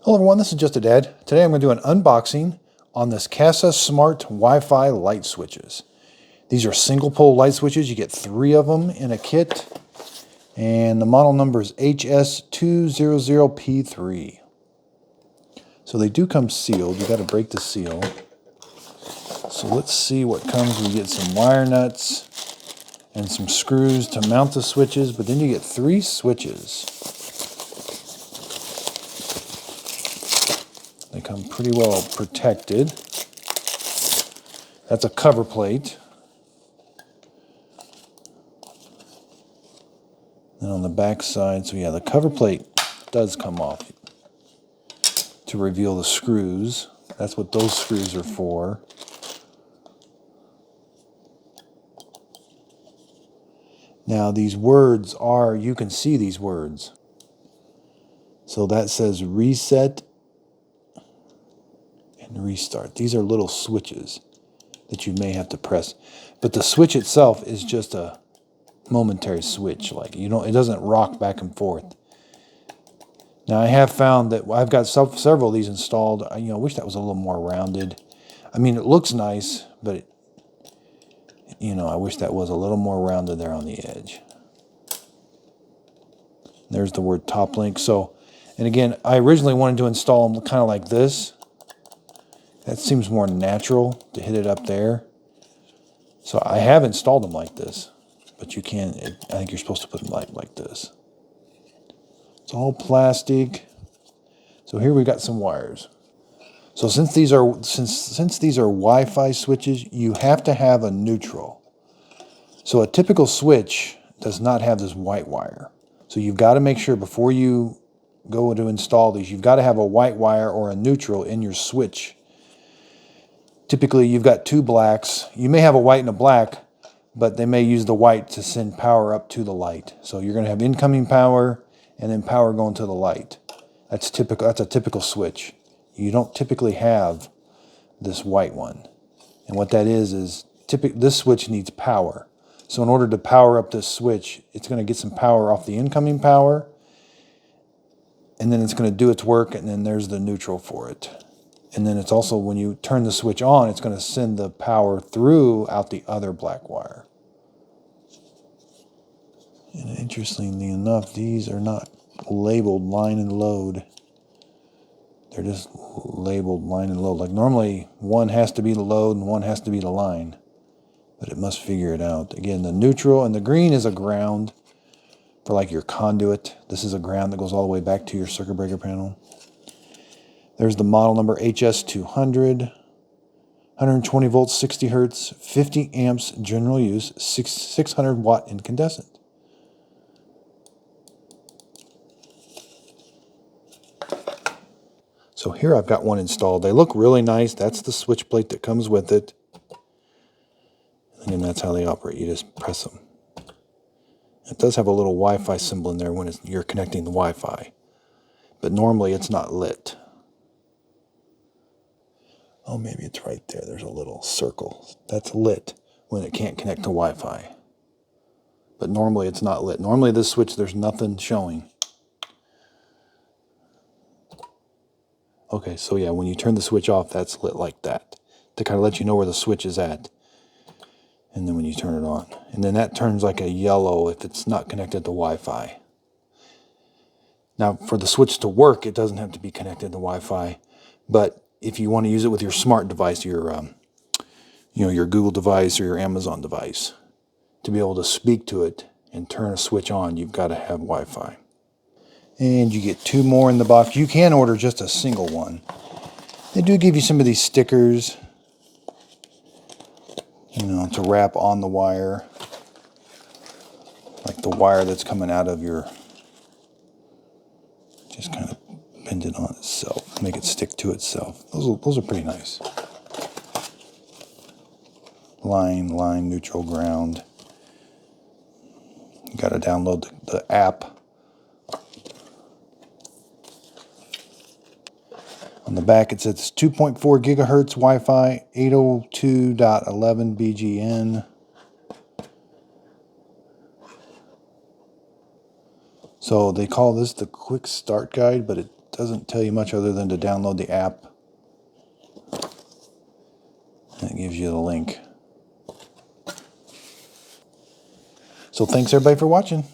Hello everyone, this is Just a Dad. Today I'm going to do an unboxing on this Kasa Smart Wi-Fi light switches. These are single pole light switches. You get 3 of them in a kit. And the model number is HS200P3. So they do come sealed. You got to break the seal. So let's see what comes. We get some wire nuts and some screws to mount the switches, but then you get 3 switches. They come pretty well protected. That's a cover plate. And on the back side, so yeah, the cover plate does come off to reveal the screws. That's what those screws are for. Now these words are, you can see these words. So that says reset and restart. These are little switches that you may have to press. But the switch itself is just a momentary switch. Like, you know, it doesn't rock back and forth. Now I have found that I've got several of these installed. I wish that was a little more rounded. I mean, it looks nice, but I wish that was a little more rounded there on the edge. There's the word top link. So, and again, I originally wanted to install them kind of like this. That seems more natural to hit it up there. So I have installed them like this, but you can, I think you're supposed to put them like this. It's all plastic. So here we got some wires. So since these are Wi-Fi switches, you have to have a neutral. So a typical switch does not have this white wire. So you've got to make sure before you go to install these, you've got to have a white wire or a neutral in your switch. Typically you've got 2 blacks. You may have a white and a black, but they may use the white to send power up to the light. So you're going to have incoming power and then power going to the light. That's typical. That's a typical switch. You don't typically have this white one. And what that is this switch needs power. So in order to power up this switch, it's going to get some power off the incoming power, and then it's going to do its work, and then there's the neutral for it. And then it's also, when you turn the switch on, it's going to send the power through out the other black wire. And interestingly enough, these are not labeled line and load. They're just labeled line and load. Like normally one has to be the load and one has to be the line, but it must figure it out. Again, the neutral and the green is a ground for like your conduit. This is a ground that goes all the way back to your circuit breaker panel. There's the model number HS200, 120 volts, 60 hertz, 50 amps general use, 600 watt incandescent. So here I've got one installed. They look really nice. That's the switch plate that comes with it. And that's how they operate. You just press them. It does have a little Wi-Fi symbol in there when you're connecting the Wi-Fi. But normally it's not lit. Oh, maybe it's right there. There's a little circle. That's lit when it can't connect to Wi-Fi. But normally it's not lit. Normally this switch, there's nothing showing. Okay, so yeah, when you turn the switch off, that's lit like that, to kind of let you know where the switch is at. And then when you turn it on, and then that turns like a yellow if it's not connected to Wi-Fi. Now, for the switch to work, it doesn't have to be connected to Wi-Fi, but if you want to use it with your smart device, your Google device or your Amazon device, to be able to speak to it and turn a switch on, you've got to have Wi-Fi. And you get 2 more in the box. You can order just a single one. They do give you some of these stickers, to wrap on the wire, like the wire that's coming out of your, just kind of bend it on itself, make it stick to itself. Those are pretty nice. Line, neutral, ground. You got to download the app. On the back it says 2.4 gigahertz Wi-Fi, 802.11 BGN. So they call this the quick start guide, but it Doesn't tell you much other than to download the app. That gives you the link. So thanks everybody for watching.